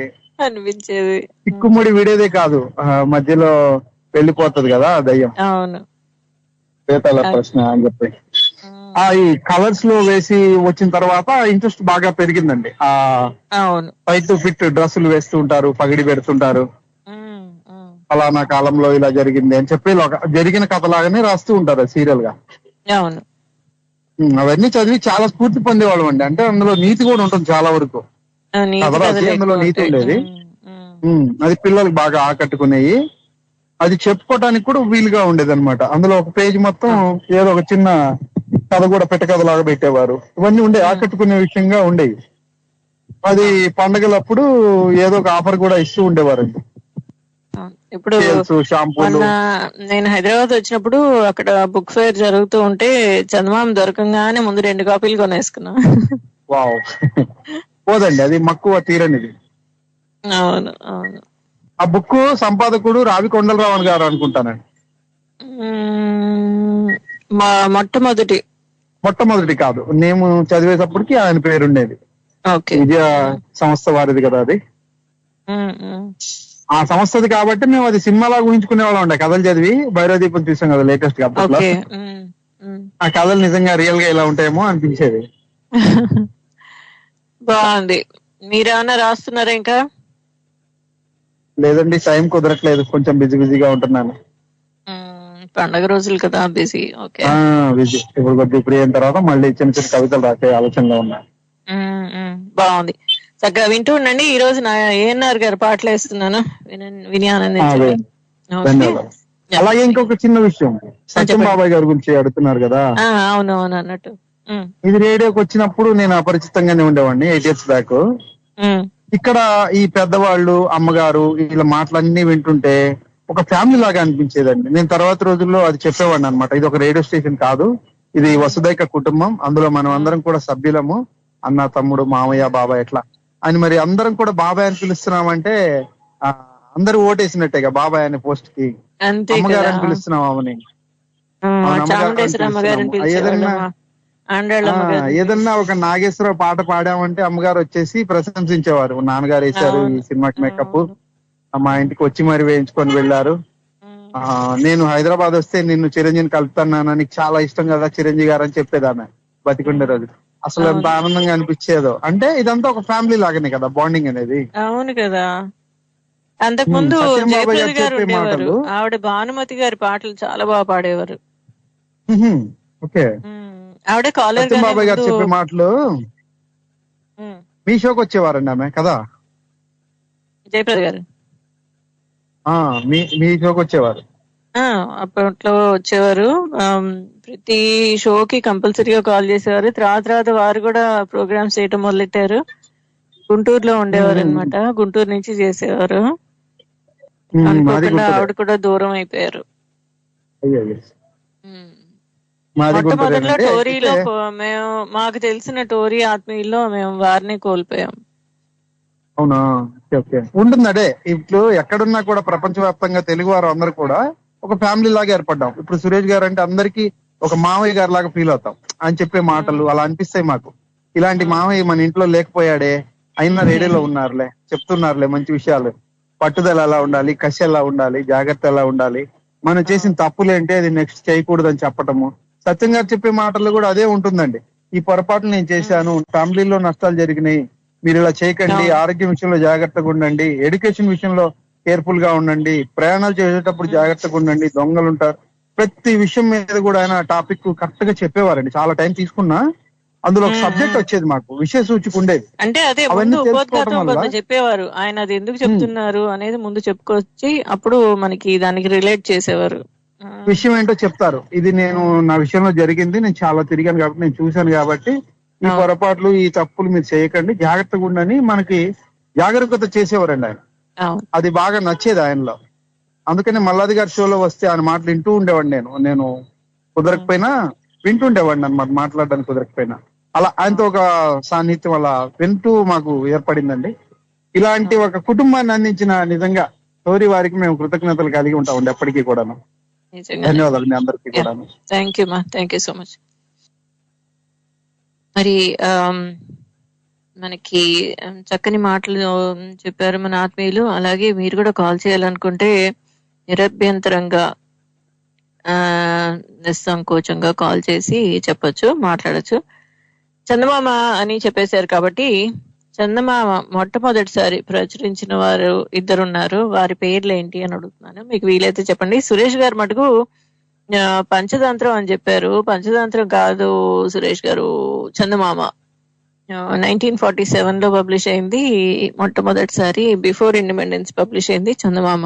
G: చిక్కుముడి విడేదే కాదు, మధ్యలో వెళ్ళిపోతది కదా దయ్యం.
B: అవును,
G: బేతాళ ప్రశ్న అని చెప్పి ఈ కలర్స్ లో వేసి వచ్చిన తర్వాత ఇంట్రెస్ట్ బాగా పెరిగిందండి.
B: అవును,
G: ఫైట్ ఫిట్ డ్రెస్సులు వేస్తూ ఉంటారు, పగిడి పెడుతుంటారు, ఫలానా కాలంలో ఇలా జరిగింది అని చెప్పి జరిగిన కథ లాగానే రాస్తూ ఉంటారు సీరియల్ గా.
B: అవును,
G: అవన్నీ చదివి చాలా స్ఫూర్తి పొందేవాళ్ళం అండి. అంటే అందులో నీతి కూడా ఉంటుంది చాలా వరకు. కథ రాసి అందులో నీతి ఉండేది. అది పిల్లలకు బాగా ఆకట్టుకునేవి. అది చెప్పుకోవడానికి కూడా వీలుగా ఉండేది అనమాట. అందులో ఒక పేజీ మొత్తం ఏదో ఒక చిన్న కథ కూడా పెట్టకథలాగా పెట్టేవారు. ఇవన్నీ ఉండే ఆకట్టుకునే విషయంగా ఉండేవి. అది పండగలప్పుడు ఏదో ఒక ఆఫర్ కూడా ఇస్తూ ఉండేవారండి.
B: ఇప్పుడు నేను హైదరాబాద్ వచ్చినప్పుడు అక్కడ బుక్ ఫేర్ జరుగుతూ ఉంటే చందమామ దొరకంగానే ముందు 2 కాపీలు కొనేసుకున్నా.
G: వావ్, పోదండి, అది మక్కువ తీరనిది.
B: అవును అవును.
G: ఆ బుక్ సంపాదకుడు రావి కొండలరావణ్ గారు అనుకుంటానండి. మొట్టమొదటి కాదు, మేము చదివేటప్పటికి ఆయన పేరుండేది. విజయ సంస్థ వారిది కదా అది. ఆ సంస్థది కాబట్టి మేము అది సినిమాలాగా ఊహించుకునే వాళ్ళం ఉండే. కథలు చదివి భైరవ దీపం చూసాం కదా లేటెస్ట్ గా. ఆ కథలు నిజంగా రియల్ గా ఇలా ఉంటాయేమో అనిపించేది.
B: బాగుంది. మీరేమన్నా రాస్తున్నారా ఇంకా?
G: లేదండి, టైం కుదరట్లేదు, కొంచెం బిజీగా ఉంటున్నాను.
B: పండగ రోజులు కదా బిజీ. Okay,
G: busy. ఇప్పుడు కొద్దిగా ఫ్రీ అయిన తర్వాత మళ్ళీ చిన్న చిన్న కవితలు రాసే ఆలోచనలో ఉన్నా.
B: బాగుంది, చక్కగా వింటూ ఉండండి. ఈ రోజు నా ఏఎన్ఆర్ గారు పాటలు వేస్తున్నాను, విని ఆనందించండి.
G: అలాగే ఇంకొక చిన్న విషయం, సత్యం బాబాయ్ గారి గురించి అడుగుతున్నారు కదా.
B: అవునవును అన్నట్టు,
G: ఇది రేడియోకి వచ్చినప్పుడు నేను అపరిచితంగానే ఉండేవాడిని 8 years బ్యాక్. ఇక్కడ ఈ పెద్దవాళ్ళు, అమ్మగారు, వీళ్ళ మాటలన్నీ వింటుంటే ఒక ఫ్యామిలీ లాగా అనిపించేదండి. నేను తర్వాత రోజుల్లో అది చెప్పేవాడిని అనమాట. ఇది ఒక రేడియో స్టేషన్ కాదు, ఇది వసుదైక కుటుంబం, అందులో మనం అందరం కూడా సభ్యులము, అన్న, తమ్ముడు, మామయ్య, బాబాయ్ ఎట్లా అని. మరి అందరం కూడా బాబాయ్ అని పిలుస్తున్నామంటే అందరూ ఓటేసినట్టేగా బాబాయ్ అనే పోస్ట్ కి. అమ్మగారు అని పిలుస్తున్నాం ఆమెని, ఏదన్నా ఒక నాగేశ్వరరావు పాట పాడామంటే అమ్మగారు వచ్చేసి ప్రశంసించేవారు. నాన్నగారు వేశారు ఈ సినిమాకి మేకప్, మా ఇంటికి వచ్చి మరి వేయించుకొని వెళ్ళారు. నేను హైదరాబాద్ వస్తే నిన్ను చిరంజీవిని కలుపుతాను, నీకు చాలా ఇష్టం కదా చిరంజీవి గారు అని చెప్పేదాన్ని బతికుండే రోజు. అసలు ఎంత ఆనందంగా అనిపించేదో. అంటే ఇదంతా ఒక ఫ్యామిలీ లాగానే కదా బాండింగ్ అనేది.
B: అవును కదా. అంతకుముందు జయప్రద గారు ఉండేవారు, ఆవిడ భానుమతి గారి పాటలు చాలా బాగా పాడేవారు.
G: ఓకే,
B: ఆవిడ కాలర్
G: బాబాయ్ గారు చెప్పే మాటలు మీ షోకి వచ్చేవారండి ఆమె కదా.
B: జయప్రద గారు
G: మీ షోకి వచ్చేవారు.
B: అప్పట్లో వచ్చేవారు. ప్రతి షోకి కంపల్సరీగా కాల్ చేసేవారు. తర్వాత వారు కూడా ప్రోగ్రామ్స్ చేయటం మొదలెట్టారు. గుంటూరులో ఉండేవారు అనమాట, గుంటూరు నుంచి చేసేవారు. అనుకోకుండా ఆవిడ కూడా దూరం అయిపోయారు. మొట్టమొదట్లో టోరీలో మేము, మాకు తెలిసిన టోరీ ఆత్మీయుల్లో మేము వారిని కోల్పోయాం.
G: అవునా, ఉంటుంది. అదే ఇప్పుడు ఎక్కడున్నా కూడా ప్రపంచవ్యాప్తంగా తెలుగు వారు అందరూ కూడా ఒక ఫ్యామిలీ లాగా ఏర్పడ్డాం. ఇప్పుడు సురేష్ గారు అంటే అందరికి ఒక మామయ్య గారి లాగా ఫీల్ అవుతాం. ఆయన చెప్పే మాటలు అలా అనిపిస్తాయి మాకు. ఇలాంటి మామయ్య మన ఇంట్లో లేకపోయాడే, అయినా రేడియోలో ఉన్నారులే, చెప్తున్నారులే మంచి విషయాలు. పట్టుదల ఎలా ఉండాలి, కసి ఎలా ఉండాలి, జాగ్రత్త ఎలా ఉండాలి, మనం చేసిన తప్పులేంటే అది నెక్స్ట్ చేయకూడదని చెప్పటము. సత్యం గారు చెప్పే మాటలు కూడా అదే ఉంటుందండి. ఈ పొరపాట్లు నేను చేశాను, ఫ్యామిలీలో నష్టాలు జరిగినాయి, మీరు ఇలా చేయకండి, ఆరోగ్యం విషయంలో జాగ్రత్తగా ఉండండి, ఎడ్యుకేషన్ విషయంలో కేర్ఫుల్ గా ఉండండి, ప్రయాణాలు చేసేటప్పుడు జాగ్రత్తగా ఉండండి, దొంగలు ఉంటారు. ప్రతి విషయం మీద కూడా ఆయన టాపిక్ కరెక్ట్ గా చెప్పేవారండి. చాలా టైం తీసుకున్నా అందులో ఒక సబ్జెక్ట్ వచ్చేది, మాకు విషయ సూచిక ఉండేది.
B: అంటే అదే చెప్పేవారు ఆయన, అది ఎందుకు చెప్తున్నారు అనేది ముందు చెప్పుకొచ్చి అప్పుడు మనకి దానికి రిలేట్ చేసేవారు.
G: విషయం ఏంటో చెప్తారు. ఇది నేను నా విషయంలో జరిగింది, నేను చాలా తిరిగాను కాబట్టి, నేను చూశాను కాబట్టి ఈ పొరపాట్లు, ఈ తప్పులు మీరు చేయకండి, జాగ్రత్తగా ఉండని మనకి జాగరూకత చేసేవారండి ఆయన. అది బాగా నచ్చేది ఆయనలో. అందుకని మల్లాది గారి షోలో వస్తే ఆయన మాటలు వింటూ ఉండేవాడిని. నేను కుదరకపోయినా వింటుండేవాడిని అనమాట, మాట్లాడడానికి కుదరకపోయినా. అలా ఆయనతో ఒక సాన్నిహిత్యం అలా వింటూ మాకు ఏర్పడిందండి. ఇలాంటి ఒక కుటుంబాన్ని అందించిన నిజంగా టోరీ వారికి మేము కృతజ్ఞతలు కలిగి ఉంటామండి ఎప్పటికీ కూడాను. ధన్యవాదాలు మీ అందరికీ కూడాను.
B: థ్యాంక్ యూ మా, థ్యాంక్ యూ సో మచ్. మరి మనకి చక్కని మాటలు చెప్పారు మన ఆత్మీయులు. అలాగే మీరు కూడా కాల్ చేయాలనుకుంటే నిరభ్యంతరంగా నిస్సంకోచంగా కాల్ చేసి చెప్పొచ్చు, మాట్లాడచ్చు. చందమామ అని చెప్పేశారు కాబట్టి చందమామ మొట్టమొదటిసారి ప్రచురించిన వారు ఇద్దరున్నారు, వారి పేర్లు ఏంటి అని అడుగుతున్నాను. మీకు వీలైతే చెప్పండి. సురేష్ గారు మటుకు పంచతంత్రం అని చెప్పారు. పంచతంత్రం కాదు సురేష్ గారు, చందమామ 1947 లో పబ్లిష్ అయింది. మొట్టమొదటిసారి బిఫోర్ ఇండిపెండెన్స్ పబ్లిష్ అయింది చందమామ.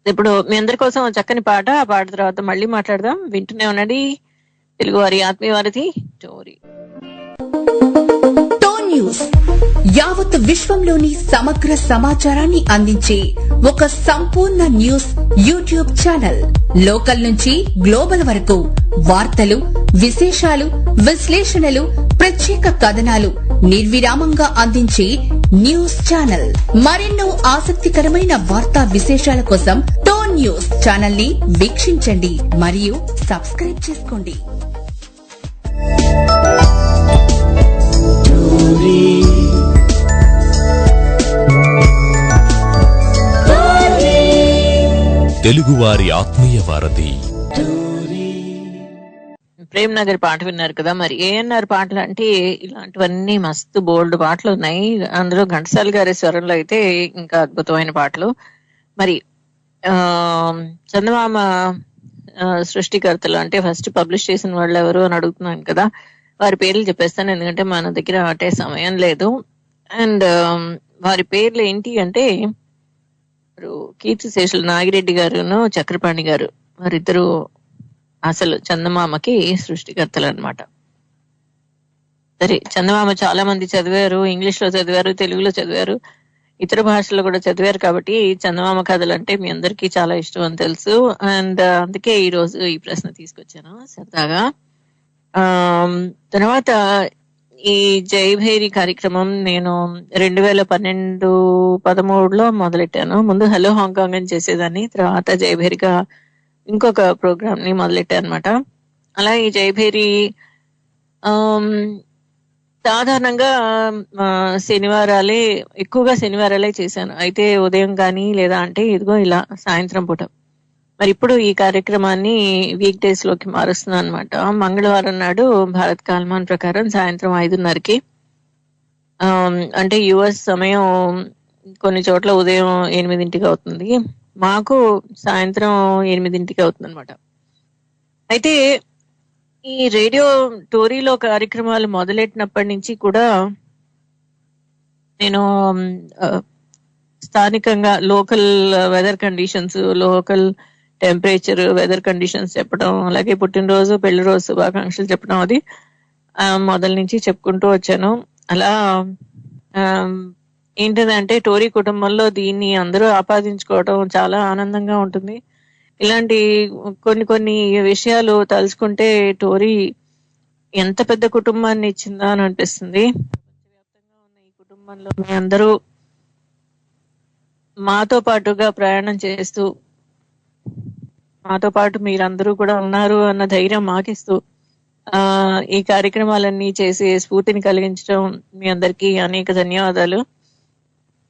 B: ఇప్పుడు మీ అందరి కోసం చక్కని పాట, ఆ పాట తర్వాత మళ్ళీ మాట్లాడదాం. వింటూనే ఉండండి తెలుగు వారి ఆత్మీయ వారధి టోరీ.
H: న్యూస్ యావత్ విశ్వంలోని సమగ్ర సమాచారాన్ని అందించే ఒక సంపూర్ణ న్యూస్ యూట్యూబ్ ఛానల్. లోకల్ నుంచి గ్లోబల్ వరకు వార్తలు, విశేషాలు, విశ్లేషణలు, ప్రత్యేక కథనాలు నిర్విరామంగా అందించే న్యూస్ ఛానల్. మరెన్నో ఆసక్తికరమైన వార్తా విశేషాల కోసం టోన్ న్యూస్ ఛానల్ ని వీక్షించండి మరియు సబ్స్క్రైబ్ చేసుకోండి.
A: తెలుగువారి ఆత్మీయ వారధి.
B: ప్రేమ్ నగర్ పాట విన్నారు కదా. మరి ఏఎన్ఆర్ పాటలు అంటే ఇలాంటివన్నీ మస్తు బోల్డ్ పాటలు ఉన్నాయి. అందులో ఘంటసాల గారి స్వరంలో అయితే ఇంకా అద్భుతమైన పాటలు. మరి చందమామ సృష్టికర్తలు అంటే ఫస్ట్ పబ్లిష్ చేసిన వాళ్ళు ఎవరు అని అడుగుతున్నాను కదా. వారి పేర్లు చెప్పేస్తాను, ఎందుకంటే మన దగ్గర అటే సమయం లేదు. అండ్ వారి పేర్లు ఏంటి అంటే కీర్తిశేషులు నాగిరెడ్డి గారును చక్రపాణి గారు, వారిద్దరు అసలు చందమామకి సృష్టికర్తలు అనమాట. సరే, చందమామ చాలా మంది చదివారు, ఇంగ్లీష్ లో చదివారు, తెలుగులో చదివారు, ఇతర భాషల్లో కూడా చదివారు. కాబట్టి చందమామ కథలు అంటే మీ అందరికీ చాలా ఇష్టం అని తెలుసు. అండ్ అందుకే ఈ రోజు ఈ ప్రశ్న తీసుకొచ్చాను సరదాగా. తర్వాత ఈ జైభేరి కార్యక్రమం నేను 2012-13లో మొదలెట్టాను. ముందు హలో హాంకాంగ్ అని చేసేదాన్ని, తర్వాత జైభేరిగా ఇంకొక ప్రోగ్రామ్ ని మొదలెట్టాను అనమాట. అలా ఈ జైభేరి సాధారణంగా ఎక్కువగా శనివారాలే చేశాను. అయితే ఉదయం కానీ లేదా అంటే ఇదిగో ఇలా సాయంత్రం పూట. మరి ఇప్పుడు ఈ కార్యక్రమాన్ని వీక్ డేస్ లోకి మారుస్తున్నాను అనమాట. మంగళవారం నాడు భారత్ కాలమాన్ ప్రకారం సాయంత్రం 5:30కి, అంటే యుఎస్ సమయం కొన్ని చోట్ల ఉదయం 8ంటికి అవుతుంది, మాకు సాయంత్రం 8ంటికి అవుతుంది అనమాట. అయితే ఈ రేడియో టోరీలో కార్యక్రమాలు మొదలెట్టినప్పటి నుంచి కూడా నేను స్థానికంగా local weather conditions, local temperature, weather conditions చెప్పడం, అలాగే పుట్టినరోజు పెళ్లి రోజు శుభాకాంక్షలు చెప్పడం, అది మొదల నుంచి చెప్పుకుంటూ వచ్చాను. అలా ఏంటంటే టోరీ కుటుంబంలో దీన్ని అందరూ ఆపాదించుకోవడం చాలా ఆనందంగా ఉంటుంది. ఇలాంటి కొన్ని విషయాలు తలుచుకుంటే టోరీ ఎంత పెద్ద కుటుంబాన్ని ఇచ్చిందా అని అనిపిస్తుంది. ప్రపంచవ్యాప్తంగా ఉన్న ఈ కుటుంబంలో మీ అందరూ మాతో పాటుగా ప్రయాణం చేస్తూ, మాతో పాటు మీరందరూ కూడా ఉన్నారు అన్న ధైర్యం మాకిస్తూ ఈ కార్యక్రమాలన్నీ చేసి స్ఫూర్తిని కలిగించడం మీ అందరికీ అనేక ధన్యవాదాలు.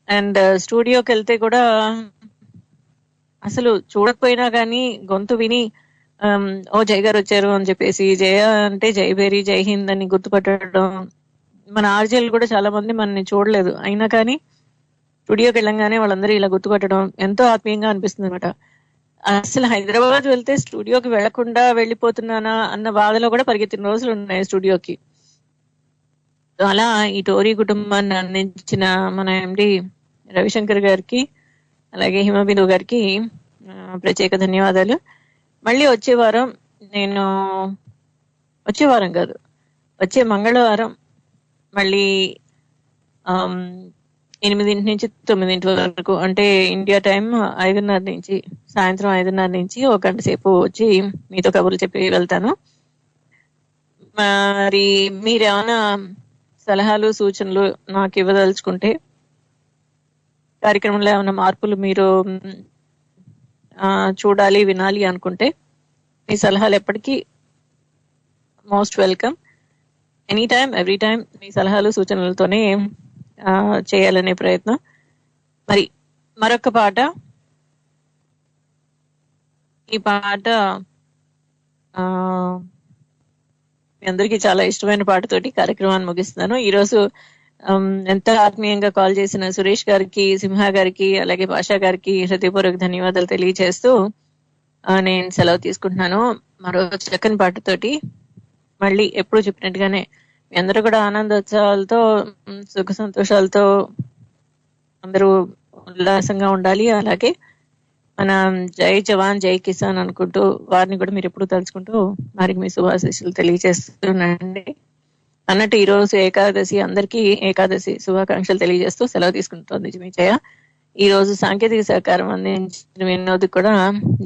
B: అండ్ స్టూడియోకి వెళ్తే కూడా అసలు చూడకపోయినా కానీ గొంతు విని ఓ జయ గారు వచ్చారు అని చెప్పేసి, జయ అంటే జైభేరి, జై హింద్ అని గుర్తుపట్టడం. మన ఆర్జేలు కూడా చాలా మంది మనని చూడలేదు, అయినా కానీ స్టూడియోకి వెళ్ళంగానే వాళ్ళందరూ ఇలా గుర్తుపట్టడం ఎంతో ఆత్మీయంగా అనిపిస్తుంది అనమాట. అసలు హైదరాబాద్ వెళ్తే స్టూడియోకి వెళ్లకుండా వెళ్ళిపోతున్నానా అన్న బాధలో కూడా పరిగెత్తిన రోజులు ఉన్నాయి స్టూడియోకి. అలా ఈ టోరీ కుటుంబాన్ని అందించిన మన ఎండి రవిశంకర్ గారికి, అలాగే హిమబిందు గారికి ప్రత్యేక ధన్యవాదాలు. మళ్ళీ వచ్చే మంగళవారం మళ్ళీ 8 నుంచి 9 వరకు, అంటే ఇండియా టైం 5:30 నుంచి, సాయంత్రం 5:30 నుంచి 1 గంట సేపు వచ్చి మీతో కబుర్లు చెప్పి వెళ్తాను. మరి మీరేమైనా సలహాలు సూచనలు నాకు ఇవ్వదలుచుకుంటే, కార్యక్రమంలో ఏమైనా మార్పులు మీరు చూడాలి వినాలి అనుకుంటే, మీ సలహాలు ఎప్పటికీ most welcome. Any time every time మీ సలహాలు సూచనలతోనే చేయాలనే ప్రయత్నం. మరి మరొక పాట, ఈ పాట మీ అందరికీ చాలా ఇష్టమైన పాటతోటి కార్యక్రమాన్ని ముగిస్తున్నాను. ఈరోజు ఎంత ఆత్మీయంగా కాల్ చేసిన సురేష్ గారికి, సింహ గారికి, అలాగే భాషా గారికి హృదయపూర్వక ధన్యవాదాలు తెలియజేస్తూ నేను సెలవు తీసుకుంటున్నాను. మరో చక్కని పాటతోటి మళ్ళీ ఎప్పుడు చెప్పినట్టుగానే మీ అందరూ కూడా ఆనందోత్సవాలతో, సుఖ సంతోషాలతో అందరూ ఉల్లాసంగా ఉండాలి. అలాగే మన జై జవాన్ జై కిసాన్ అనుకుంటూ వారిని కూడా మీరు ఎప్పుడు తలుచుకుంటూ వారికి మీ శుభాశీస్సులు తెలియజేస్తున్నాండి. అన్నట్టు ఈ రోజు ఏకాదశి, అందరికీ ఏకాదశి శుభాకాంక్షలు తెలియజేస్తూ సెలవు తీసుకుంటోంది మీ జయ. ఈ రోజు సాంకేతిక సహకారం అందించిన వినోద్ కూడా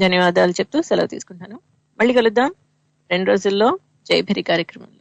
B: ధన్యవాదాలు చెప్తూ సెలవు తీసుకుంటాను. మళ్ళీ కలుద్దాం 2 రోజుల్లో జై భేరి కార్యక్రమంలో.